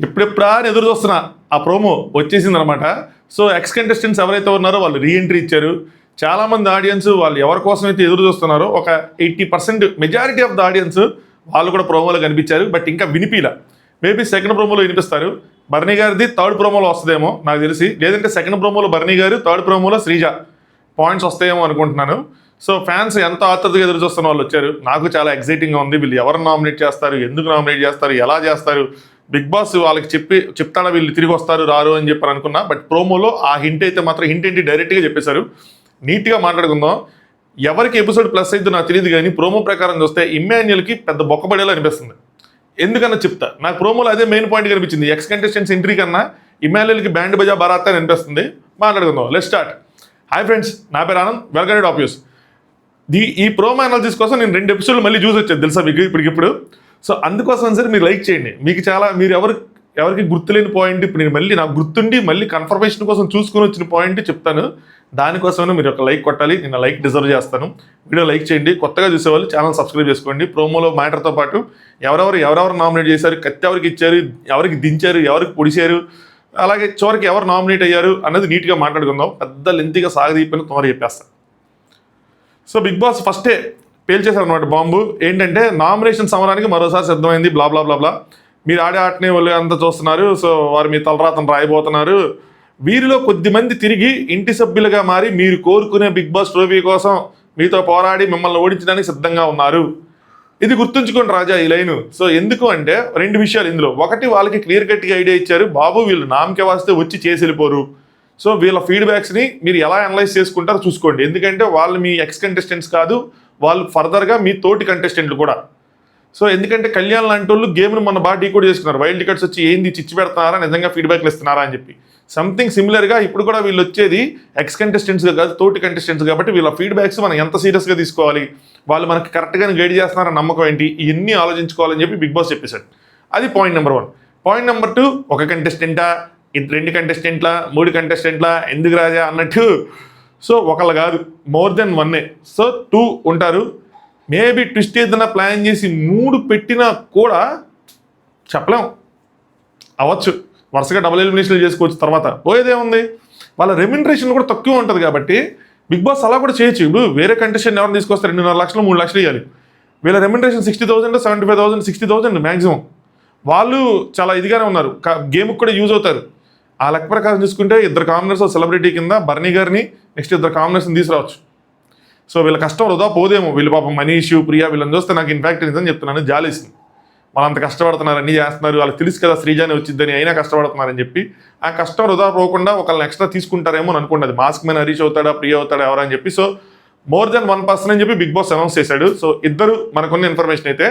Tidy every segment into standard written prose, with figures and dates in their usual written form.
ఎప్పుడెప్పుడా అని ఎదురు చూస్తున్నా ఆ ప్రోమో వచ్చేసింది అనమాట. సో ఎక్స్ కంటెస్టెంట్స్ ఎవరైతే ఉన్నారో వాళ్ళు రీఎంట్రీ ఇచ్చారు. చాలామంది ఆడియన్స్ వాళ్ళు ఎవరి కోసం అయితే ఎదురు చూస్తున్నారో ఒక 80% మెజారిటీ ఆఫ్ ద ఆడియన్స్ వాళ్ళు కూడా ప్రోమోలో కనిపించారు. బట్ ఇంకా వినిపిలా. మేబీ సెకండ్ ప్రోమోలో వినిపిస్తారు. బర్నీ గారిది థర్డ్ ప్రోమోలో వస్తుందేమో నాకు తెలిసి, లేదంటే సెకండ్ ప్రోమోలో బర్నీ గారు, థర్డ్ ప్రోమోలో శ్రీజ పాయింట్స్ వస్తాయేమో అనుకుంటున్నాను. సో ఫ్యాన్స్ ఎంత ఆతృతగా ఎదురు చూస్తున్న వాళ్ళు వచ్చారు. నాకు చాలా ఎక్సైటింగ్గా ఉంది. వీళ్ళు ఎవరు నామినేట్ చేస్తారు, ఎందుకు నామినేట్ చేస్తారు, ఎలా చేస్తారు, బిగ్ బాస్ వాళ్ళకి చెప్తాడా వీళ్ళు తిరిగి వస్తారు రారు అని చెప్పి అనుకున్నా. బట్ ప్రోమోలో ఆ హింట్ అయితే మాత్రం హింట్ ఏంటి డైరెక్ట్గా చెప్పేశారు. నీట్గా మాట్లాడుకుందాం. ఎవరికి ఎపిసోడ్ ప్లస్ అయితే నాకు తెలియదు, కానీ ప్రోమో ప్రకారం చూస్తే ఇమ్మాన్యుయల్కి పెద్ద బొక్కబడేలా అనిపిస్తుంది. ఎందుకన్నా చెప్తా. నాకు ప్రోమోలో అదే మెయిన్ పాయింట్ కనిపించింది. ఎక్స్ కంటెస్టెంట్స్ ఎంట్రీ కన్నా ఇమ్మాన్యుయల్కి బ్యాండ్ బజా బరాత్ అని అనిపిస్తుంది. మాట్లాడుకుందాం. Let's start. హాయ్ ఫ్రెండ్స్, నా పేరు Anand. Welcome to top news. ఈ ప్రోమో అనాలిసిస్ కోసం నేను 2 ఎపిసోడ్లు మళ్ళీ చూసి వచ్చాను తెలుసా మీకు ఇప్పటికిప్పుడు. సో అందుకోసం సరే మీరు లైక్ చేయండి. మీకు చాలా మీరు ఎవరికి గుర్తులేని పాయింట్ ఇప్పుడు నేను మళ్ళీ నాకు గుర్తుండి మళ్ళీ కన్ఫర్మేషన్ కోసం చూసుకొని వచ్చిన పాయింట్ చెప్తాను. దానికోసమే మీరు ఒక లైక్ కొట్టాలి. నేను లైక్ డిజర్వ్ చేస్తాను. వీడియో లైక్ చేయండి. కొత్తగా చూసేవాళ్ళు ఛానల్ సబ్స్క్రైబ్ చేసుకోండి. ప్రోమోలో మ్యాటర్తో పాటు ఎవరెవరు నామినేట్ చేశారు, కత్తి ఎవరికి ఇచ్చారు, ఎవరికి దించారు, ఎవరికి పొడిచారు, అలాగే చివరికి ఎవరు నామినేట్ అయ్యారు అన్నది నీట్గా మాట్లాడుకుందాం. పెద్ద లెంతీగా సాగదీపని తొందరగా చెప్పేస్తాను. సో బిగ్ బాస్ ఫస్టే పేల్చేశారు అనమాట బాంబు. ఏంటంటే నామినేషన్ సమరానికి మరోసారి సిద్ధమైంది. బ్లా బ్లా బ్లా బ్లా. మీరు ఆడే ఆటనే వాళ్ళు అంతా చూస్తున్నారు. సో వారు మీ తలరాతను రాయబోతున్నారు. వీరిలో కొద్దిమంది తిరిగి ఇంటి సభ్యులుగా మారి మీరు కోరుకునే బిగ్ బాస్ ట్రోఫీ కోసం మీతో పోరాడి మిమ్మల్ని ఓడించడానికి సిద్ధంగా ఉన్నారు. ఇది గుర్తుంచుకోండి రాజా ఈ లైను. సో ఎందుకు అంటే 2 విషయాలు ఇందులో. ఒకటి, వాళ్ళకి క్లియర్ కట్గా ఐడియా ఇచ్చారు. బాబు వీళ్ళు నామకే వాస్తే వచ్చి చేసి వెళ్ళిపోరు. సో వీళ్ళ ఫీడ్బ్యాక్స్ని మీరు ఎలా అనలైజ్ చేసుకుంటారో చూసుకోండి. ఎందుకంటే వాళ్ళు మీ ఎక్స్ కంటెస్టెంట్స్ కాదు, వాళ్ళు ఫర్దర్గా మీ తోటి కంటెస్టెంట్లు కూడా. సో ఎందుకంటే కళ్యాణ్ లాంటి వాళ్ళు గేమ్ను మన బాగా డీకోడ్ చేసుకున్నారు. వైల్డ్ టికెట్స్ వచ్చి ఏంది చిచ్చి పెడుతున్నారా, నిజంగా ఫీడ్బ్యాక్లు ఇస్తున్నారా అని చెప్పి. సంథింగ్ సిమిలర్గా ఇప్పుడు కూడా వీళ్ళు వచ్చేది ఎక్స్ కంటెస్టెంట్స్గా కాదు, తోటి కంటెస్టెంట్స్. కాబట్టి వీళ్ళ ఫీడ్బ్యాక్స్ మనం ఎంత సీరియస్గా తీసుకోవాలి, వాళ్ళు మనకి కరెక్ట్గానే గైడ్ చేస్తున్నారని నమ్మకం ఏంటి, ఇవన్నీ ఆలోచించుకోవాలని చెప్పి బిగ్ బాస్ చెప్పేశాడు. అది పాయింట్ నెంబర్ 1. పాయింట్ నెంబర్ 2, ఒక కంటెస్టెంటా, 2 కంటెస్టెంట్లా, 3 కంటెస్టెంట్లా, ఎందుకు రాజా అన్నట్టు. సో ఒకళ్ళు కాదు, మోర్ దెన్ 1. సో 2 ఉంటారు. మేబీ ట్విస్ట్ ఏదైనా ప్లాన్ చేసి 3 పెట్టినా కూడా చెప్పలేం, అవ్వచ్చు. వరుసగా డబుల్ ఎలిమినేషన్లు చేసుకోవచ్చు. తర్వాత పోయేదేముంది, వాళ్ళ రెమ్యునరేషన్ కూడా తక్కువ ఉంటుంది కాబట్టి బిగ్ బాస్ అలా కూడా చేయొచ్చు. ఇప్పుడు వేరే కంటెస్టెంట్ ఎవరిని తీసుకొస్తే 2.5 లక్షలు 3 లక్షలు ఇవ్వాలి. వీళ్ళ రెమ్యునరేషన్ 60,000, 75,000, 60,000 మ్యాక్సిమం. వాళ్ళు చాలా ఇదిగానే ఉన్నారు, గేమ్కి కూడా యూజ్ అవుతారు. ఆ లెక్క ప్రకారం చూసుకుంటే 2 కామనర్స్ సెలబ్రిటీ కింద బర్నీ గారిని, నెక్స్ట్ 2 కామనర్స్ని తీసుకురావచ్చు. సో వీళ్ళ కష్టం వృధా పోదేమో. వీళ్ళు పాపం మనీష్, ప్రియా వీళ్ళని చూస్తే నాకు ఇన్ఫాక్ట్ నిజం చెప్తున్నాను జాలేసింది. వాళ్ళు అంత కష్టపడుతున్నారు, అన్నీ చేస్తున్నారు. వాళ్ళకి తెలుసు కదా శ్రీజాని వచ్చిద్దని, అయినా కష్టపడుతున్నారని చెప్పి ఆ కష్టం వృధా పోకుండా ఒకళ్ళని ఎక్స్ట్రా తీసుకుంటారేమో అని అనుకుంటుంది. మాస్క్ మీద హరీష్ అవుతాడా, ప్రియా అవుతాడా ఎవరని చెప్పి. సో మోర్ దెన్ 1 పర్సన్ అని చెప్పి బిగ్ బాస్ అనౌన్స్ చేశాడు. సో 2 మనకున్న ఇన్ఫర్మేషన్ అయితే.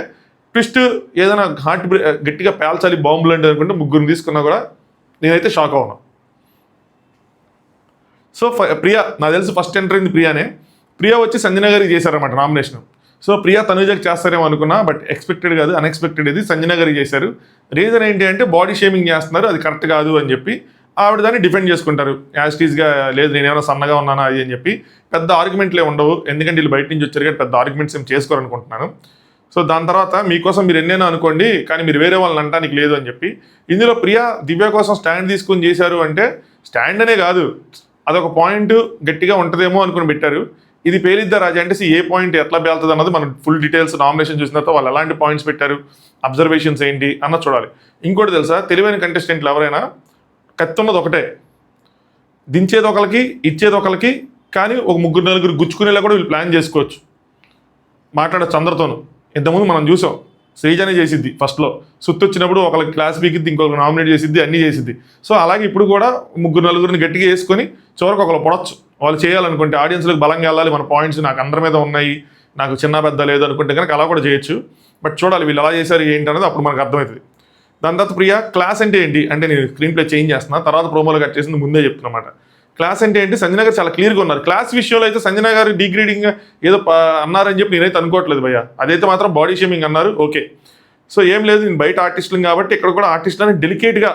ట్విస్ట్ ఏదైనా గట్టిగా పేల్చాలి బాంబులు అంటే అనుకుంటే 3 తీసుకున్నా కూడా నేనైతే షాక్ అవునా. సో ప్రియా నాకు తెలిసి ఫస్ట్ ఎంటర్ అయింది ప్రియానే. ప్రియా వచ్చి సంజన గారికి చేశారన్నమాట నామినేషన్. సో ప్రియా తనుజకి చేస్తారేమో అనుకున్నా, బట్ ఎక్స్పెక్టెడ్ కాదు, అన్ఎక్స్పెక్టెడ్. ఇది సంజన గారికి చేశారు. రీజన్ ఏంటి అంటే బాడీ షేమింగ్ చేస్తున్నారు, అది కరెక్ట్ కాదు అని చెప్పి ఆవిడ దాన్ని డిఫెండ్ చేసుకుంటారు. యాజ్టీస్గా లేదు నేనేమైనా సన్నగా ఉన్నానా అది అని చెప్పి. పెద్ద ఆర్గ్యుమెంట్లే ఉండవు, ఎందుకంటే వీళ్ళు బయట నుంచి వచ్చారు కానీ పెద్ద ఆర్గ్యుమెంట్స్ ఏం చేసుకోరనుకుంటున్నాను. సో దాని తర్వాత మీకోసం మీరు ఎన్నైనా అనుకోండి, కానీ మీరు వేరే వాళ్ళని అంటానికి లేదు అని చెప్పి. ఇందులో ప్రియా దివ్య కోసం స్టాండ్ తీసుకొని చేశారు అంటే స్టాండ్ అనే కాదు, అదొక పాయింట్ గట్టిగా ఉంటుందేమో అనుకుని పెట్టారు. ఇది పేలిద్దా రాజా అంటే ఏ పాయింట్ ఎట్లా పేలుతుంది అన్నది మనం ఫుల్ డీటెయిల్స్ నామినేషన్ చూసిన తర్వాత వాళ్ళు ఎలాంటి పాయింట్స్ పెట్టారు, అబ్జర్వేషన్స్ ఏంటి అన్నది చూడాలి. ఇంకోటి తెలుసా, తెలివైన కంటెస్టెంట్లు ఎవరైనా కత్తి ఉన్నది ఒకటే, దించేది ఒకరికి, ఇచ్చేది ఒకరికి, కానీ ఒక 3-4 గుచ్చుకునేలా కూడా వీళ్ళు ప్లాన్ చేసుకోవచ్చు. మాట్లాడచ్చు అందరితోనూ. ఇంతకుముందు మనం చూసాం, శ్రీజానే చేసిద్ది ఫస్ట్లో. సుత్తు వచ్చినప్పుడు ఒకరికి క్లాస్ బీకిద్ది, ఇంకొకరు నామినేట్ చేసిద్ది, అన్నీ చేసిద్ది. సో అలాగే ఇప్పుడు కూడా 3-4 గట్టిగా వేసుకొని చివరికి ఒకరు పొడచ్చు. వాళ్ళు చేయాలనుకుంటే ఆడియన్స్లకు బలంగా వెళ్ళాలి, మన పాయింట్స్ నాకు అందరి మీద ఉన్నాయి, నాకు చిన్న పెద్ద లేదు అనుకుంటే కనుక అలా కూడా చేయొచ్చు. బట్ చూడాలి వీళ్ళు ఎలా చేశారు ఏంటి అనేది అప్పుడు మనకు అర్థమవుతుంది. దాని తర్వాత ప్రియా క్లాస్ అంటే ఏంటి అంటే నేను స్క్రీన్ ప్లే చేంజ్ చేస్తున్నా, తర్వాత ప్రోమోలో కట్ చేసింది ముందే చెప్తున్నమాట. క్లాస్ అంటే ఏంటి, సంజన గారు చాలా క్లియర్గా ఉన్నారు. క్లాస్ విషయంలో అయితే సంజన గారు డిగ్రేడింగ్ ఏదో అన్నారని చెప్పి నేనైతే అనుకోవట్లేదు భయ్య. అదైతే మాత్రం బాడీ షేమింగ్ అన్నారు, ఓకే. సో ఏం లేదు, నేను బయట ఆర్టిస్టులు కాబట్టి ఇక్కడ కూడా ఆర్టిస్టులని డెలికేట్గా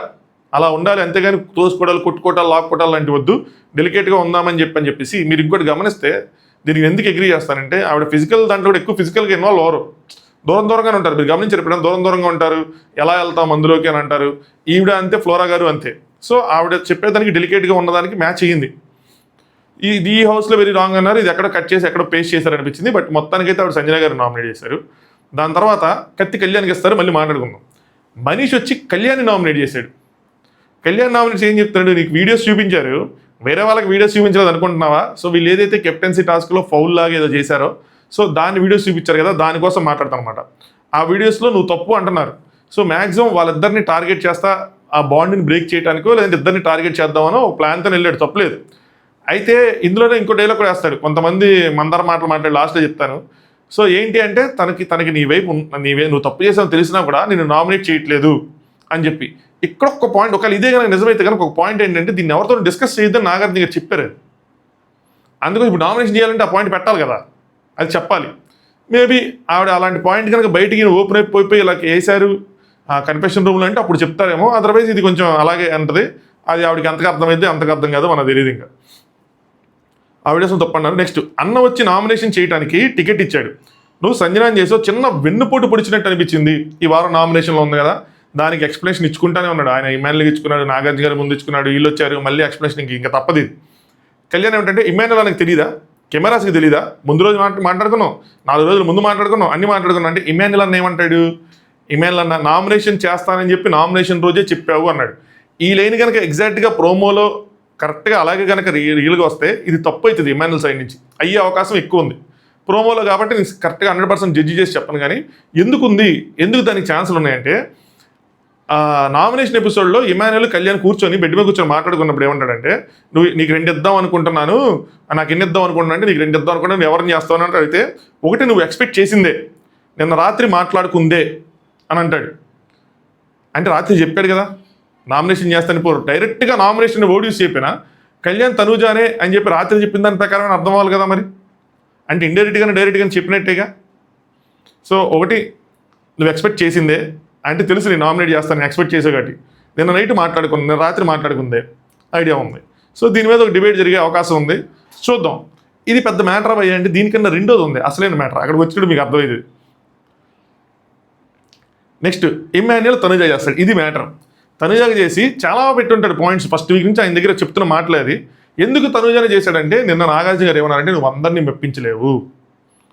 అలా ఉండాలి, అంతేగాని తోసుకోవడాలు, కొట్టుకోవటాలు, లాక్కోవటాలు లాంటివి వద్దు, డెలికేట్గా ఉందామని చెప్పేసి. మీరు ఇంకోటి గమనిస్తే దీనికి ఎందుకు అగ్రీ చేస్తారంటే ఆవిడ ఫిజికల్ దాంట్లో కూడా ఎక్కువ ఫిజికల్గా ఇన్వాల్వ్ అవ్వరు. దూరం దూరంగానే ఉంటారు. మీరు గమనించారు ఎప్పుడైనా దూరం దూరంగా ఉంటారు, ఎలా వెళ్తాం అందులోకి అని అంటారు. ఈవిడ అంతే, ఫ్లోరా గారు అంతే. సో ఆవిడ చెప్పేదానికి డెలికేట్గా ఉన్నదానికి మ్యాచ్ అయ్యింది. ఈ హౌస్లో వెరీ రాంగ్ అన్నారు, ఇది ఎక్కడ కట్ చేసి ఎక్కడ పేస్ట్ చేశారు అనిపించింది. బట్ మొత్తానికైతే ఆవిడ సంజన గారు నామినేట్ చేశారు. దాని తర్వాత కత్తి కళ్యాణ్కి ఇస్తారు, మళ్ళీ మాట్లాడుకుందాం. మనీష్ వచ్చి కళ్యాణ్ని నామినేట్ చేశాడు. కళ్యాణ్ నామినేట్స్ ఏం చెప్తున్నాడు, నీకు వీడియోస్ చూపించారు, వేరే వాళ్ళకి వీడియోస్ చూపించలేదు అనుకుంటున్నావా? సో వీళ్ళు ఏదైతే కెప్టెన్సీ టాస్క్లో ఫౌల్ లాగా ఏదో చేశారో, సో దాని వీడియోస్ చూపించారు కదా, దానికోసం మాట్లాడతాను అనమాట. ఆ వీడియోస్లో నువ్వు తప్పు అంటున్నారు. సో మ్యాక్సిమం వాళ్ళిద్దరిని టార్గెట్ చేస్తా, ఆ బాండ్ని బ్రేక్ చేయడానికో లేదంటే ఇద్దరిని టార్గెట్ చేద్దామనో ఒక ప్లాన్తో వెళ్ళాడు, తప్పలేదు. అయితే ఇందులోనే ఇంకో డైలాగ్ కూడా వేస్తాడు, కొంతమంది మందర మాటలు మాట్లాడి, లాస్ట్లో చెప్తాను. సో ఏంటి అంటే తనకి నీ వైపు నువ్వు తప్పు చేసావు తెలిసినా కూడా నేను నామినేట్ చేయట్లేదు అని చెప్పి. ఇక్కడ ఒక పాయింట్, ఒకవేళ ఇదే కనుక నిజమైతే కనుక ఒక పాయింట్ ఏంటంటే, దీన్ని ఎవరితో డిస్కస్ చేయొద్దని నాగార్జున గారు చెప్పారు. అందుకని ఇప్పుడు నామినేషన్ చేయాలంటే ఆ పాయింట్ పెట్టాలి కదా, అది చెప్పాలి. మేబీ ఆవిడ అలాంటి పాయింట్ కనుక బయటికి ఓపెన్ అయిపోయి ఇలా వేశారు ఆ కన్ఫెషన్ రూమ్లో అంటే అప్పుడు చెప్తారేమో. అదర్వైజ్ ఇది కొంచెం అలాగే అంటది. అది ఆవిడకి ఎంతగా అర్థమైంది అంతగా అర్థం కాదు, మనకు తెలియదు. ఇంకా ఆవిడేసం తప్పన్నారు. నెక్స్ట్, అన్న వచ్చి నామినేషన్ చేయడానికి టికెట్ ఇచ్చాడు, నువ్వు సంజనాన్ని చేసావు, చిన్న వెన్నుపోటు పొడిచినట్టు అనిపించింది. ఈ వారం నామినేషన్లో ఉంది కదా, దానికి ఎక్స్ప్లెనేషన్ ఇచ్చుకుంటానే ఉన్నాడు. ఆయన ఇమాన్యుల్కి ఇచ్చుకున్నాడు, నాగార్జున గారి ముందు ఇచ్చుకున్నాడు, వీళ్ళు వచ్చారు, మళ్ళీ ఎక్స్ప్లెనేషన్ ఇంకా తప్పదు. కళ్యాణ్ ఏమిటంటే, ఇమాన్యుల్ నాకు తెలియదా, కెమెరాస్కి తెలీదా, ముందు రోజు మాట్లాడుకున్నాం, 4 రోజుల ముందు మాట్లాడుకున్నాం, అన్ని మాట్లాడుకున్నాం. అంటే ఇమాన్యుల్ అన్న ఏమంటాడు, ఇమాన్యుల్ అన్న నామినేషన్ చేస్తానని చెప్పి నామినేషన్ రోజే చెప్పావు అన్నాడు. ఈ లైన్ కనుక ఎగ్జాక్ట్గా ప్రోమోలో కరెక్ట్గా అలాగే కనుక రియల్గా వస్తే ఇది తప్పు అవుతుంది, ఇమాన్యుల్ సైడ్ నుంచి అయ్యే అవకాశం ఎక్కువ ఉంది. ప్రోమోలో కాబట్టి నేను కరెక్ట్గా 100% జడ్జి చేసి చెప్పను. కానీ ఎందుకు దానికి ఛాన్సులు ఉన్నాయంటే, నామినేషన్ ఎపిసోడ్లో ఇమాన్యుల్ కళ్యాణ్ కూర్చొని బెడ్ మీద కూర్చొని మాట్లాడుకున్నప్పుడు ఏమంటాడంటే, నీకు 2 ఇద్దాం అనుకుంటున్నాను, నాకు ఎన్ని ఇద్దాం అనుకుంటున్నా అంటే, నీకు 2 ఇద్దాం అనుకుంటున్నాను, ఎవరిని చేస్తావు అంటే అయితే, ఒకటి నువ్వు ఎక్స్పెక్ట్ చేసిందే, నిన్న రాత్రి మాట్లాడుకుందే అని అంటాడు. అంటే రాత్రి చెప్పాడు కదా నామినేషన్ చేస్తాను, పోరు డైరెక్ట్గా నామినేషన్ ఓడియూస్ చెప్పినా కళ్యాణ్ తనూజానే అని చెప్పి రాత్రి చెప్పిన దాని ప్రకారం అర్థం అవ్వాలి కదా మరి. అంటే డైరెక్ట్గా చెప్పినట్టేగా. సో ఒకటి నువ్వు ఎక్స్పెక్ట్ చేసిందే అంటే తెలుసు నేను నామినేట్ చేస్తాను, ఎక్స్పెక్ట్ చేసే కాబట్టి నిన్న నైట్ మాట్లాడుకుంది, నిన్న రాత్రి మాట్లాడుకుందే ఐడియా ఉంది. సో దీని మీద ఒక డిబేట్ జరిగే అవకాశం ఉంది, చూద్దాం. ఇది పెద్ద మ్యాటర్ అయ్యా అంటే, దీనికన్నా రెండోది ఉంది అసలైన మ్యాటర్, అక్కడికి వచ్చినప్పుడు మీకు అర్థమైంది. నెక్స్ట్, ఇమాన్యుల్ తనుజ చేస్తాడు, ఇది మ్యాటర్. తనుజాకి చేసి చాలా పెట్టుంటాడు పాయింట్స్, ఫస్ట్ వీక్ నుంచి ఆయన దగ్గర చెప్తున్న మాటలేదు. ఎందుకు తనుజాని చేశాడంటే, నిన్న నాగార్జున గారు ఏమన్నారంటే, నువ్వు అందరినీ మెప్పించలేవు,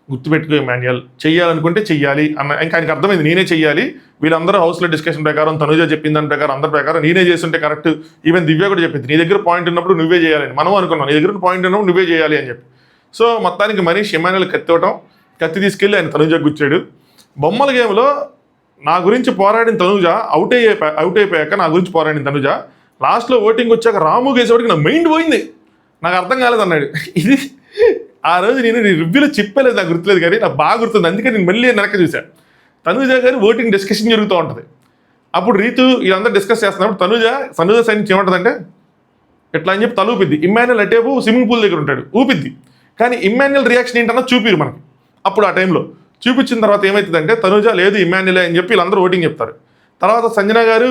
గుర్తుపెట్టుకో ఇమాన్యుల్, చెయ్యాలనుకుంటే చెయ్యాలి అన్న. ఇంకా ఆయనకి అర్థమైంది, నేనే చెయ్యాలి, వీళ్ళందరూ హౌస్లో డిస్కషన్ ప్రకారం తనుజ చెప్పిన దాని ప్రకారం అందరి ప్రకారం నేనే చేస్తుంటే కరెక్ట్. ఈవెన్ దివ్య కూడా చెప్పింది, నీ దగ్గర పాయింట్ ఉన్నప్పుడు నువ్వే చేయాలని. మనం అనుకున్నాం నీ దగ్గర పాయింట్ ఉన్నప్పుడు నువ్వే చేయాలి అని చెప్పి. సో మొత్తానికి మనీష్ ఇమాన్యుల్ కత్తి తీసుకెళ్ళి ఆయన తనుజ గుచ్చాడు. బొమ్మల గేమ్లో నా గురించి పోరాడిన తనుజ అవుట్ అయిపోయాక నా గురించి పోరాడిన తనుజ లాస్ట్లో ఓటింగ్ వచ్చాక రాము గేసేవాడికి నా మైండ్ పోయింది, నాకు అర్థం కాలేదన్నాడు. ఇది ఆ రోజు నేను రివ్యూలో చెప్పలేదు, నాకు గుర్తులేదు కానీ నాకు బాగా గుర్తుంది. అందుకే నేను మళ్ళీ వెనక చూశాను. తనుజ గారి ఓటింగ్ డిస్కషన్ జరుగుతూ ఉంటుంది. అప్పుడు రీతు వీళ్ళందరూ డిస్కస్ చేస్తున్నప్పుడు తనుజ సైడ్ నుంచి ఏమంటుందంటే, ఎట్లా అని చెప్పి తల ఊపిద్ది. ఇమాన్యుల్ అటేపు స్విమ్మింగ్ పూల్ దగ్గర ఉంటాడు, ఊపిద్ది. కానీ ఇమాన్యుల్ రియాక్షన్ ఏంటన్నా చూపిరు మనకి. అప్పుడు ఆ టైంలో చూపించిన తర్వాత ఏమవుతుందంటే, తనుజ లేదు ఇమాన్యులే అని చెప్పి వీళ్ళందరూ ఓటింగ్ చెప్తారు. తర్వాత సంజన గారు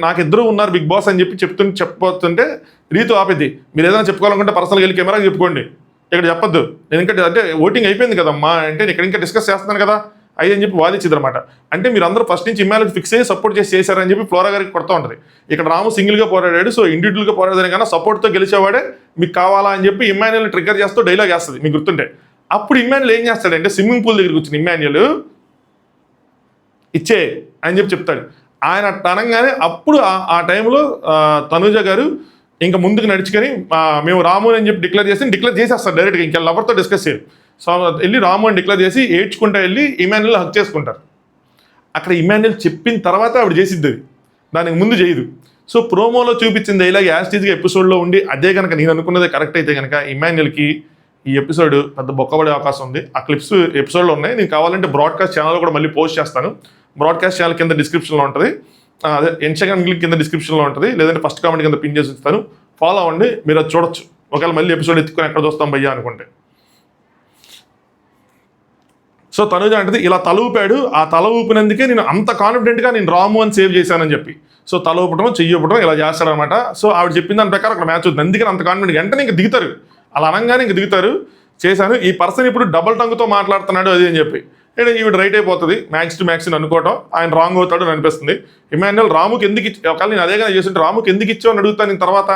నాకు ఇద్దరు ఉన్నారు బిగ్ బాస్ అని చెప్పి చెప్పబోతుంటే రీతు ఆపిద్ది, మీరు ఏదైనా చెప్పుకోవాలనుకుంటే పర్సనల్గా వెళ్ళి కెమెరాకి చెప్పుకోండి, ఇక్కడ చెప్పొద్దు, నేను ఇంకా అంటే ఓటింగ్ అయిపోయింది కదమ్మా అంటే ఇక్కడ ఇంకా డిస్కస్ చేస్తున్నాను కదా అని చెప్పి వాదించింది అనమాట. అంటే మీరు అందరూ ఫస్ట్ నుంచి ఇమాన్యుల్ ఫిక్స్ అయ్యి సపోర్ట్ చేశారని చెప్పి ఫ్లోరా గారికి కొడుతూ ఉంటుంది. ఇక్కడ రాము సింగిల్గా పోరాడాడు, సో ఇండివిజువల్గా పోరాడదని కన్నా సపోర్ట్తో గెలిచేవాడే మీకు కావాలా అని చెప్పి ఇమాన్యుల్ ట్రిగ్గర్ చేస్తూ డైలాగ్ వేస్తుంది మీకు గుర్తుంటే. అప్పుడు ఇమాన్యుల్ ఏం చేస్తాడంటే, స్విమ్మింగ్ పూల్ దగ్గరికి వచ్చిన ఇమాన్యుల్ ఇచ్చే అని చెప్పి చెప్తాడు. ఆయన అనగానే అప్పుడు ఆ టైంలో తనుజ గారు ఇంకా ముందుకు నడుచుకొని మేము రాము అని చెప్పి డిక్లేర్ చేసేస్తారు డైరెక్ట్గా, ఇంకా లవర్తో డిస్కస్ చేయరు. సో వెళ్ళి రాము అని డిక్లేర్ చేసి ఏడ్చుకుంటా వెళ్ళి ఇమాన్యుల్ హక్ చేసుకుంటారు. అక్కడ ఇమాన్యుల్ చెప్పిన తర్వాత ఆవిడ చేసిద్ది, దానికి ముందు చేయదు. సో ప్రోమోలో చూపించింది ఇలాగ యాస్టీజ్గా ఎపిసోడ్లో ఉండి అదే కనుక నేను అనుకున్నదే కరెక్ట్ అయితే కనుక ఇమాన్యుల్కి ఈ ఎపిసోడ్ పెద్ద బొక్కబడే అవకాశం ఉంది. ఆ క్లిప్స్ ఎపిసోడ్లో ఉన్నాయి, నేను కావాలంటే బ్రాడ్కాస్ట్ ఛానల్లో కూడా మళ్ళీ పోస్ట్ చేస్తాను. బ్రాడ్కాస్ట్ ఛానల్ కింద డిస్క్రిప్షన్లో ఉంటుంది, అదే ఇన్స్టాగ్రామ్ లింక్ కింద డిస్క్రిప్షన్లో ఉంటుంది, లేదంటే ఫస్ట్ కామెంట్ కింద పిన్ చేసి ఇస్తాను, ఫాలో అవ్వండి, మీరు అది చూడొచ్చు. ఒకవేళ మళ్ళీ ఎపిసోడ్ ఎత్తుకొని ఎక్కడ చూస్తాం భయ్యా అనుకుంటే. సో తనుజ అంటది ఇలా తల ఊపాడు, ఆ తల ఊపినందుకే నేను అంత కాన్ఫిడెంట్గా నేను రాము అని సేవ్ చేశానని చెప్పి. సో తల ఊపడం చెయ్యి ఊపడం ఇలా చేస్తాడనమాట. సో ఆవిడ చెప్పిన దాని ప్రకారం అక్కడ మ్యాచ్ అవుతుంది. అందుకని అంత కాన్ఫిడెంట్ వెంటనే ఇంక దిగుతారు, అలా అనగానే ఇంక దిగుతారు. చేశాను, ఈ పర్సన్ ఇప్పుడు డబల్ టంగ్తో మాట్లాడుతున్నాడు అది అని చెప్పి. ఈవిడ రైట్ అయిపోతుంది మ్యాక్స్ టు మ్యాక్స్ అనుకోవటం, ఆయన రాంగ్ అవుతాడు అని అనిపిస్తుంది. ఇమాన్యుల్ రాముకి ఎందుకు ఒకవేళ నేను అదేగా చేస్తుంటే రాముకి ఎందుకు ఇచ్చావు అని అడుగుతాను నేను తర్వాత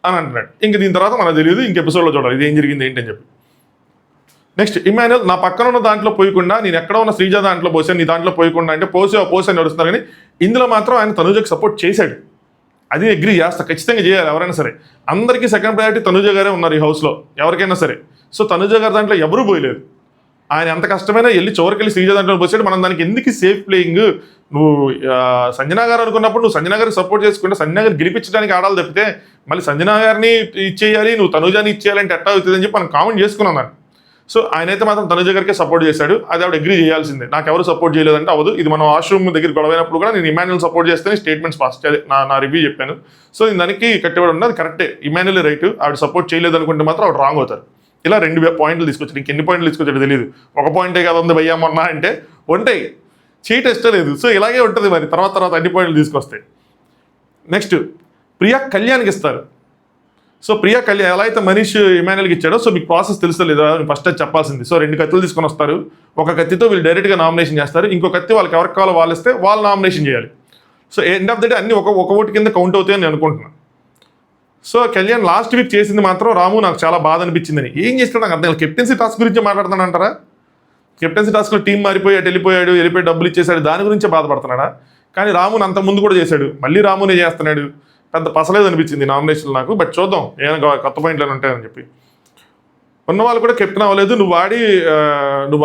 అని అంటున్నాడు. ఇంక దీని తర్వాత మనకు తెలియదు, ఇంక ఎపిసోడ్లో చూడాలి ఇది ఏం జరిగింది ఏంటి అని చెప్పి. నెక్స్ట్ ఇమాన్యుల్ నా పక్కన ఉన్న దాంట్లో పోయకుండా నేను ఎక్కడ ఉన్న శ్రీజ దాంట్లో పోసాను నీ దాంట్లో పోయకుండా అంటే పోసని నడుస్తున్నారు. కానీ ఇందులో మాత్రం ఆయన తనుజకి సపోర్ట్ చేశాడు, అది అగ్రీ చేస్తా, ఖచ్చితంగా చేయాలి ఎవరైనా సరే. అందరికీ సెకండ్ ప్రయారిటీ తనుజ గారే ఉన్నారు ఈ హౌస్లో ఎవరికైనా సరే. సో తనుజ గారి దాంట్లో ఎవరూ పోయలేదు. ఆయన ఎంత కష్టమైనా వెళ్ళి చివరికి శ్రీజ దాంట్లో పోసాడు. మనం దానికి ఎందుకు సేఫ్ ప్లేయింగ్, నువ్వు సంజనా గారు అనుకున్నప్పుడు నువ్వు సంజనా గారికి సపోర్ట్ చేసుకుంటే సంజనా గారు గెలిపించడానికి ఆడాలి తప్పితే మళ్ళీ సంజనా గారిని ఇచ్చేయాలి నువ్వు తనుజాని ఇచ్చేయాలంటే ఎట్టా అవుతుంది అని చెప్పి మనం కామెంట్ చేసుకున్నాం దాన్ని. సో ఆయనైతే మాత్రం తనుజ గారికే సపోర్ట్ చేశాడు, అది ఆవిడ అగ్రీ చేయాల్సిందే. నాకు ఎవరు సపోర్ట్ చేయలేదంటే అవ్వదు. ఇది మనం వాష్రూమ్ దగ్గర గొడవైనప్పుడు కూడా నేను ఇమాన్యుల్ సపోర్ట్ చేస్తేనే స్టేట్మెంట్స్ పాస్ నా రివ్యూ చెప్పాను. సో దానికి కట్టేవాడు ఉన్నది కరెక్టే, ఇమాన్యుల్ రైట్, ఆవిడ సపోర్ట్ చేయలేదు అనుకుంటే మాత్రం ఆవిడ రాంగ్ అవుతారు. ఇలా 2 పాయింట్లు తీసుకొచ్చాడు, ఇంకెన్ని పాయింట్లు తీసుకొచ్చాడు తెలియదు. ఒక పాయింటే కదా ఉంది భయ్యా మొన్న అంటే ఉంటాయి, చీట్ ఇష్టం లేదు. సో ఇలాగే ఉంటుంది మరి తర్వాత అన్ని పాయింట్లు తీసుకొస్తాయి. నెక్స్ట్ ప్రియా కళ్యాణ్కి ఇస్తారు. సో ప్రియా కళ్యాణ్ ఎలా అయితే మనీష్ ఇమాన్యుల్కి ఇచ్చాడో సో మీకు ప్రాసెస్ తెలుస్తలేదా ఫస్ట్ అది చెప్పాల్సింది. సో 2 కత్తులు తీసుకొని వస్తారు, ఒక కత్తితో వీళ్ళు డైరెక్ట్గా నామినేషన్ చేస్తారు, ఇంకో కత్తి వాళ్ళకి ఎవరికి కావాలో వాళ్ళు ఇస్తే వాళ్ళు నామినేషన్ చేయాలి. So end of the day అన్ని ఒక ఓటు కింద కౌంట్ అవుతాయని నేను అనుకుంటున్నాను. సో కళ్యాణ్ లాస్ట్ వీక్ చేసింది మాత్రం రాము నాకు చాలా బాధ అనిపించిందని. ఏం చేస్తాడు నాకు అర్థం, కెప్టెన్సీ టాస్క్ గురించి మాట్లాడుతానంటారా? కెప్టెన్సీ టాస్క్లో టీం మారిపోయాడు, వెళ్ళిపోయి డబ్బులు ఇచ్చేసాడు, దాని గురించే బాధపడుతున్నాడా? కానీ రాముని అంత ముందు కూడా చేశాడు, మళ్ళీ రామునే చేస్తున్నాడు. పెద్ద పసలేదు అనిపించింది నామినేషన్లు నాకు. బట్ చూద్దాం ఏమైనా కొత్త పాయింట్లు ఉంటాయని చెప్పి. ఉన్న వాళ్ళు కూడా కెప్టెన్ అవ్వలేదు, నువ్వు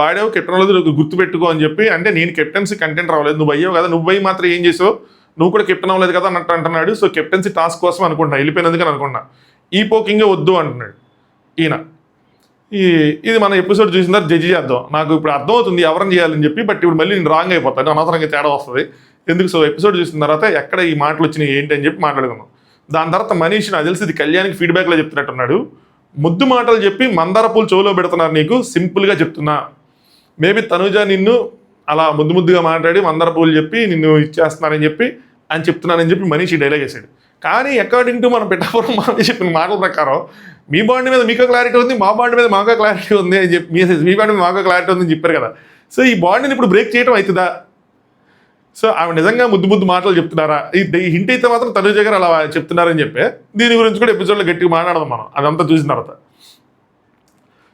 ఆడావు కెప్టెన్ అవ్వలేదు, నువ్వు గుర్తుపెట్టుకో అని చెప్పి. అంటే నేను కెప్టెన్సీ కంటెంట్ రావలేదు, నువ్వు అయ్యావు కదా, నువ్వు అయ్యి మాత్రం ఏం చేసావు, నువ్వు కూడా కెప్టెన్ అవ్వలేదు కదా అన్నట్టు అంటున్నాడు. సో కెప్టెన్సీ టాస్క్ కోసం అనుకుంటున్నా, వెళ్ళిపోయినందుకని అనుకున్నా. ఈ పోకింగే వద్దు అంటున్నాడు ఈయన. ఇది మన ఎపిసోడ్ చూసిన తర్వాత జడ్జి చేద్దాం, నాకు ఇప్పుడు అర్థమవుతుంది ఎవరిని చేయాలని చెప్పి. బట్ ఇప్పుడు మళ్ళీ నేను రాంగ్ అయిపోతాను, అనవసరంగా తేడా వస్తుంది ఎందుకు. సో ఎపిసోడ్ చూసిన తర్వాత ఎక్కడ ఈ మాటలు వచ్చినాయి ఏంటి అని చెప్పి మాట్లాడుకున్నాం. దాని తర్వాత మనీష్ నాకు తెలిసి ఇది కళ్యాణ్కి ఫీడ్బ్యాక్లో చెప్తున్నట్టున్నాడు. ముద్దు మాటలు చెప్పి మందార పూలు చెవులో పెడుతున్నారు నీకు, సింపుల్గా చెప్తున్నా. మేబీ తనుజ నిన్ను అలా ముద్దుగా మాట్లాడి మందార పూలు చెప్పి నిన్ను ఇచ్చేస్తున్నానని చెప్పి అని చెప్తున్నానని చెప్పి మనీష్ డైలాగ్ వేసాడు. కానీ అకార్డింగ్ టు మనం పిఠాపురం మామయ్య చెప్పిన మాటల ప్రకారం మీ బాండ్ మీద మీకు క్లారిటీ ఉంది, మా బాండ్ మీద మాకు క్లారిటీ ఉంది అని చెప్పి మీ బాండ్ మీద మాకు క్లారిటీ ఉందని చెప్పారు కదా. సో ఈ బాండ్ని ఇప్పుడు బ్రేక్ చేయడం అవుతుందా? సో ఆమె నిజంగా ముద్దు మాటలు చెప్తున్నారా? ఈ హింట్ అయితే మాత్రం తనుజ గారు అలా చెప్తున్నారని చెప్పి దీని గురించి కూడా ఎపిసోడ్లో గట్టిగా మాట్లాడదాం మనం అదంతా చూసిన తర్వాత.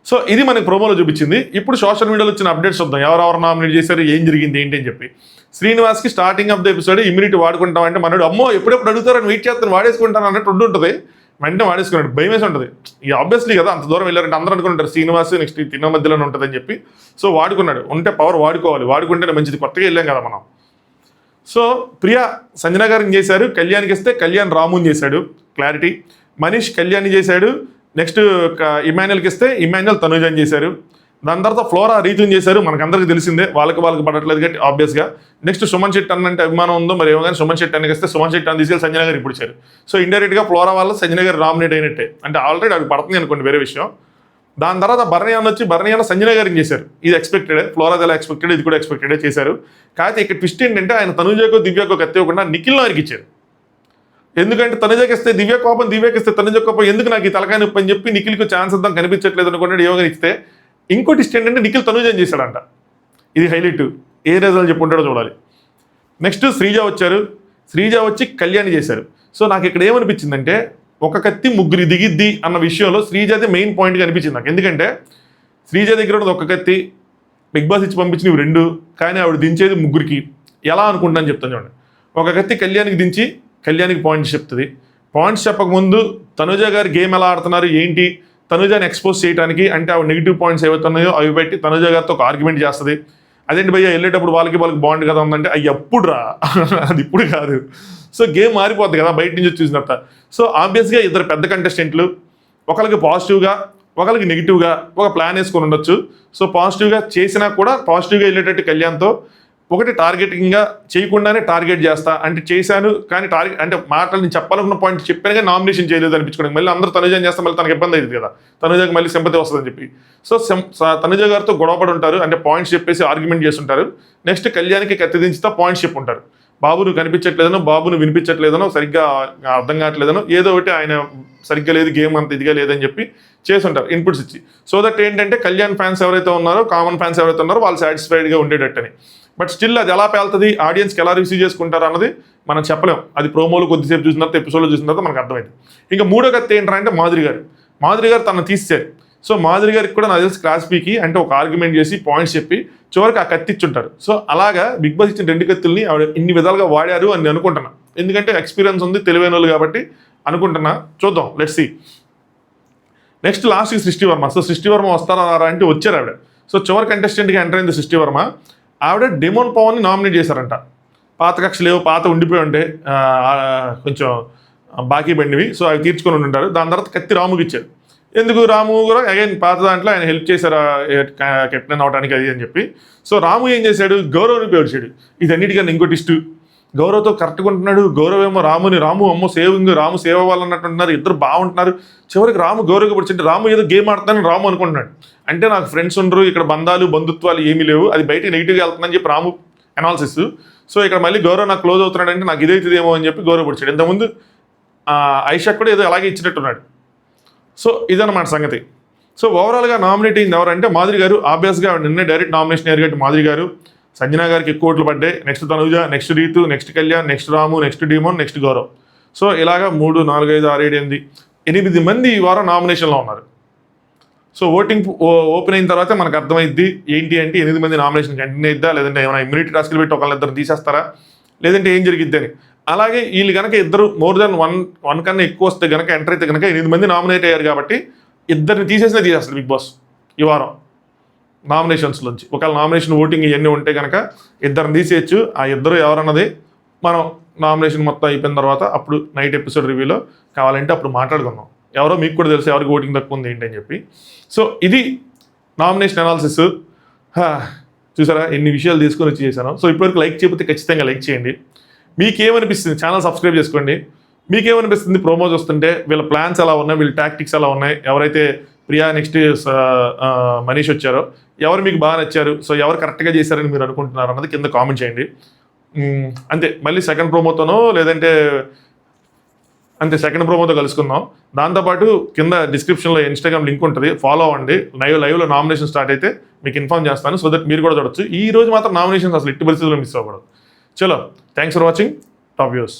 సో ఇది మనకి ప్రోమోలో చూపించింది. ఇప్పుడు సోషల్ మీడియాలో వచ్చిన అప్డేట్స్ చూద్దాం, ఎవరెవరు నామినేట్ చేశారు, ఏం జరిగింది ఏంటి అని చెప్పి. శ్రీనివాస్కి starting of the episode immunity వాడుకుంటామంటే మనడు అమ్మో ఎప్పుడెప్పుడు అడుగుతారని వెయిట్ చేస్తాను, వాడేసుకుంటాను అన్నట్టు ఉంటుంది. వెంటనే వాడేసుకున్నాడు, భయం వేసి ఉంటుంది. ఇక ఆబ్వియస్లీ కదా అంత దూరం వెళ్ళారంటే అందరూ అనుకుంటారు శ్రీనివాస్ నెక్స్ట్ తిన్న మధ్యలోనే ఉంటుందని చెప్పి. సో వాడుకున్నాడు, ఉంటే పవర్ వాడుకోవాలి, వాడుకుంటేనే మంచిది, కొత్తగా వెళ్ళాం కదా మనం. సో ప్రియా సంజన గారిని చేశారు, కళ్యాణ్కి ఇస్తే కళ్యాణ్ రాముని చేశాడు, క్లారిటీ. మనీష్ కళ్యాణ్ని చేశాడు, నెక్స్ట్ ఇమాన్యుల్కి ఇస్తే ఇమాన్యుల్ తనుజని చేశారు. దాని తర్వాత ఫ్లోరా రీతుని చేశారు, మనకందరికీ తెలిసిందే, వాళ్ళకి పడట్లేదు కాబట్టి ఆబ్వియస్గా. నెక్స్ట్ సుమన్ శెట్టి అంటే అభిమానం ఉందో మరి ఏమో కానీ సుమన్ శెట్టి అన్నకి ఇస్తే సుమన్ శెట్టి అని తీసుకెళ్ళి సంజన గారు ఇప్పుడు ఇచ్చారు. సో ఇండైరెక్ట్గా ఫ్లోరా వల్ల సంజన గారు నామినేట్ అయినట్టే, అంటే ఆల్రెడీ అది పడుతుంది అనుకోండి, వేరే విషయం. దాని తర్వాత భరణ్యాన్ వచ్చి భరణ్యాన్ సంజన గారిని చేశారు, ఇది ఎక్స్పెక్టెడే. ఫ్లోరా ఎలా ఎక్స్పెక్టెడ్, ఇది కూడా ఎక్స్పెక్టెడే చేశారు. కాకపోతే ఇక్కడ ట్విస్ట్ ఏంటంటే ఆయన తనుజకో దివ్యకో కత్తివ్వకుండా నిఖిల్ నాయకి ఇచ్చారు. ఎందుకంటే తనుజకి ఇస్తే దివ్య కోపం, దివ్యకి ఇస్తే తనుజ కోపం, ఎందుకు నాకు ఈ తలకాయ నొప్పి అని చెప్పి నిఖిల్కి ఛాన్స్ ఇద్దాం కనిపించట్లేదు అనుకున్నాడు యోగా ఇస్తే. ఇంకో ట్విస్ట్ ఏంటంటే నిఖిల్ తనుజని చేశాడంట, ఇది హైలైట్. ఏ రిజల్ట్ చెప్పుంటాడో చూడాలి. నెక్స్ట్ శ్రీజ వచ్చారు, శ్రీజ వచ్చి కళ్యాణి చేశారు. సో నాకు ఇక్కడ ఏమనిపించిందంటే ఒక కత్తి ముగ్గురు దిగిద్ది అన్న విషయంలో శ్రీజాది మెయిన్ పాయింట్గా అనిపించింది నాకు. ఎందుకంటే శ్రీజ దగ్గర ఉన్నది ఒక కత్తి, బిగ్ బాస్ ఇచ్చి పంపించినవి 2, కానీ ఆవిడ దించేది ముగ్గురికి. ఎలా అనుకుంటాను చెప్తాను చూడండి. ఒక కత్తి కళ్యాణ్కి దించి కళ్యాణ్కి పాయింట్స్ చెప్తుంది. పాయింట్స్ చెప్పకముందు తనుజ గారు గేమ్ ఎలా ఆడుతున్నారు ఏంటి, తనుజని ఎక్స్పోజ్ చేయడానికి, అంటే ఆవిడ నెగిటివ్ పాయింట్స్ ఏవైతున్నాయో అవి పెట్టి తనుజ గారితో ఒక ఆర్గ్యుమెంట్ చేస్తుంది. అదేంటి భయ్య వెళ్ళేటప్పుడు వాళ్ళకి బాండ్ కదా ఉందంటే అవి ఎప్పుడు రా, అది ఇప్పుడు కాదు. సో గేమ్ మారిపోద్ది కదా బయట నుంచి చూసిన తర్వాత. సో ఆబ్వియస్గా ఇద్దరు పెద్ద కంటెస్టెంట్లు, ఒకరికి పాజిటివ్గా ఒకరికి నెగిటివ్గా ఒక ప్లాన్ వేసుకొని ఉండొచ్చు. సో పాజిటివ్గా చేసినా కూడా పాజిటివ్గా వెళ్ళేటట్టు కళ్యాణ్తో ఒకటి టార్గెటింగ్గా చేయకుండానే టార్గెట్ చేస్తా అంటే చేశాను, కానీ టార్గెట్ అంటే మాటలు నేను చెప్పాలనుకున్న పాయింట్ చెప్పాను కానీ నామినేషన్ చేయలేదు అనిపించుకోవడానికి. మళ్ళీ అందరూ తనుజని చేస్తే మళ్ళీ తనకు ఇబ్బంది అవుతుంది కదా, తనుజకి మళ్ళీ సింపతి వస్తుందని చెప్పి. సో తనుజ గారితో గొడవపడి ఉంటారు, అంటే పాయింట్స్ చెప్పేసి ఆర్గ్యుమెంట్ చేస్తుంటారు. నెక్స్ట్ కళ్యాణ్కి కత్తి దించితే పాయింట్స్ చెప్పుంటారు. బాబును కనిపించట్లేదనో, బాబును వినిపించట్లేదనో, సరిగ్గా అర్థం కావట్లేదనో, ఏదో ఒకటి ఆయన సరిగ్గా లేదు, గేమ్ అంత ఇదిగా లేదని చెప్పి చేసుంటారు ఇన్పుట్స్ ఇచ్చి. సో దట్ ఏంటంటే కళ్యాణ్ ఫ్యాన్స్ ఎవరైతే ఉన్నారో, కామన్ ఫ్యాన్స్ ఎవరైతే ఉన్నారో వాళ్ళు సాటిస్ఫైడ్గా ఉండేటట్టని. బట్ స్టిల్ అది ఎలా పేలుతుంది, ఆడియన్స్కి ఎలా రిసీవ్ చేసుకుంటారు అన్నది మనం చెప్పలేం. అది ప్రోమోలు కొద్దిసేపు చూసిన తర్వాత, ఎపిసోడ్లో చూసిన తర్వాత మనకు అర్థమైంది. ఇంకా మూడో కత్తి ఏంటంటే మాధురి గారు తనను తీసేశారు. సో మాధురి గారికి కూడా నాకు తెలిసి క్లాస్ పీకి అంటే ఒక ఆర్గ్యుమెంట్ చేసి పాయింట్స్ చెప్పి చివరికి ఆ కత్తి ఇచ్చుంటారు. సో అలాగా బిగ్ బాస్ ఇచ్చిన 2 కత్తుల్ని ఆవిడ ఇన్ని విధాలుగా వాడారు అని నేను అనుకుంటున్నా. ఎందుకంటే ఎక్స్పీరియన్స్ ఉంది, తెలివైన వాళ్ళు కాబట్టి అనుకుంటున్నా. చూద్దాం, లెట్స్ సీ. నెక్స్ట్ లాస్ట్ సృష్టి వర్మ. సో సృష్టి వర్మ వస్తారా అంటే వచ్చారు ఆవిడ. సో చివరి కంటెస్టెంట్గా ఎంటర్ అయింది సృష్టి వర్మ. ఆవిడ డెమోన్ పవన్ని నామినేట్ చేశారంట. పాత కక్షలు ఏవో పాత ఉండిపోయి ఉంటే కొంచెం బాకీ బండివి, సో అవి తీర్చుకొని ఉంటారు. దాని తర్వాత కత్తి రాముకి ఇచ్చారు. ఎందుకు, రాము కూడా అగైన్ పాత దాంట్లో ఆయన హెల్ప్ చేశారు కెప్టెన్ అవడానికి అది అని చెప్పి. సో రాము ఏం చేశాడు, గౌరవ్ని పేర్చాడు. ఇదన్నిటికన్నా ఇంకోటి ఇష్టు, గౌరవ్తో కరెక్ట్గా ఉంటున్నాడు. గౌరవ్ ఏమో రాము అమ్మో సేవింగ్, రాము సేవ్ అవ్వాలన్నట్టున్నారు. ఇద్దరు బాగుంటున్నారు. చివరికి రాము గౌరవ్కి పడిచింటే రాము ఏదో గేమ్ ఆడుతానని రాము అనుకుంటున్నాడు. అంటే నాకు ఫ్రెండ్స్ ఉండరు ఇక్కడ, బంధుత్వాలు ఏమీ లేవు, అది బయట నెగిటివ్గా వెళ్తుందని చెప్పి రాము అనాలిసిస్. సో ఇక్కడ మళ్ళీ గౌరవ్ నాకు క్లోజ్ అవుతున్నాడు అంటే నాకు ఇదైతుందేమో అని చెప్పి గౌరవ్ పడిచాడు. ఇంతకుముందు ఐషా కూడా ఏదో అలాగే ఇచ్చినట్టున్నాడు. సో ఇదన్నమాట సంగతి. సో ఓవరాల్గా నామినేట్ అయింది ఎవరంటే మాధురి గారు. ఆబ్వియస్గా నిన్నే డైరెక్ట్ నామినేషన్ అయ్యారు కాబట్టి మాధురి గారు. సంజన గారికి ఎక్కువ ఓట్లు పడ్డాయి. Next Tanuja, next Reethu, next Kalyan, next Ramu, next Demon, next Gaurav. So ఇలాగా 3, 4, 5, 6, 7, 8 మంది ఈ వారం నామినేషన్లో ఉన్నారు. సో ఓటింగ్ ఓపెన్ అయిన తర్వాత మనకు అర్థమైద్ది ఏంటి అంటే 8 మంది నామినేషన్ కంటిన్యూ అయిద్దా, లేదంటే ఏమైనా ఇమ్యూనిటీ టాస్క్లు పెట్టి ఒకళ్ళిద్దరు తీసేస్తారా, లేదంటే ఏం జరిగిద్ది అని. అలాగే వీళ్ళు కనుక ఇద్దరు మోర్ దెన్ వన్ కన్నా ఎక్కువ వస్తే కనుక ఎంటర్ అయితే కనుక 8 మంది నామినేట్ అయ్యారు కాబట్టి ఇద్దరిని తీసేస్తారు బిగ్ బాస్ ఈ వారం నామినేషన్స్లోంచి. ఒకవేళ నామినేషన్ ఓటింగ్ ఇవన్నీ ఉంటే కనుక ఇద్దరిని తీసేయచ్చు. ఆ ఇద్దరు ఎవరన్నది మనం నామినేషన్ మొత్తం అయిపోయిన తర్వాత అప్పుడు నైట్ ఎపిసోడ్ రివ్యూలో కావాలంటే అప్పుడు మాట్లాడుకుందాం. ఎవరో మీకు కూడా తెలుసు ఎవరికి ఓటింగ్ తక్కువ ఉంది ఏంటి అని చెప్పి. సో ఇది నామినేషన్ అనాలిసిస్. చూసారా ఎన్ని విషయాలు తీసుకొని వచ్చి చేశాను. సో ఇప్పటివరకు లైక్ చేయకపోతే ఖచ్చితంగా లైక్ చేయండి. మీకేమనిపిస్తుంది, ఛానల్ సబ్స్క్రైబ్ చేసుకోండి. మీకేమనిపిస్తుంది ప్రోమోస్ వస్తుంటే, వీళ్ళ ప్లాన్స్ ఎలా ఉన్నాయి, వీళ్ళ టాక్టిక్స్ ఎలా ఉన్నాయి, ఎవరైతే ప్రియా నెక్స్ట్ మనీష్ వచ్చారో ఎవరు మీకు బాగా నచ్చారు, సో ఎవరు కరెక్ట్గా చేశారని మీరు అనుకుంటున్నారు అన్నది కింద కామెంట్ చేయండి. అంతే, మళ్ళీ సెకండ్ ప్రోమోతోనో లేదంటే సెకండ్ ప్రోమోతో కలుసుకుందాం. దాంతోపాటు కింద డిస్క్రిప్షన్లో ఇన్స్టాగ్రామ్ లింక్ ఉంటుంది, ఫాలో అవ్వండి. లైవ్లో నామినేషన్ స్టార్ట్ అయితే మీకు ఇన్ఫార్మ్ చేస్తాను, సో దట్ మీరు కూడా చూడొచ్చు. ఈ రోజు మాత్రం నామినేషన్స్ అసలు ఎట్టి పరిస్థితుల్లో మిస్ అవ్వకూడదు. చలో, thanks for watching top views.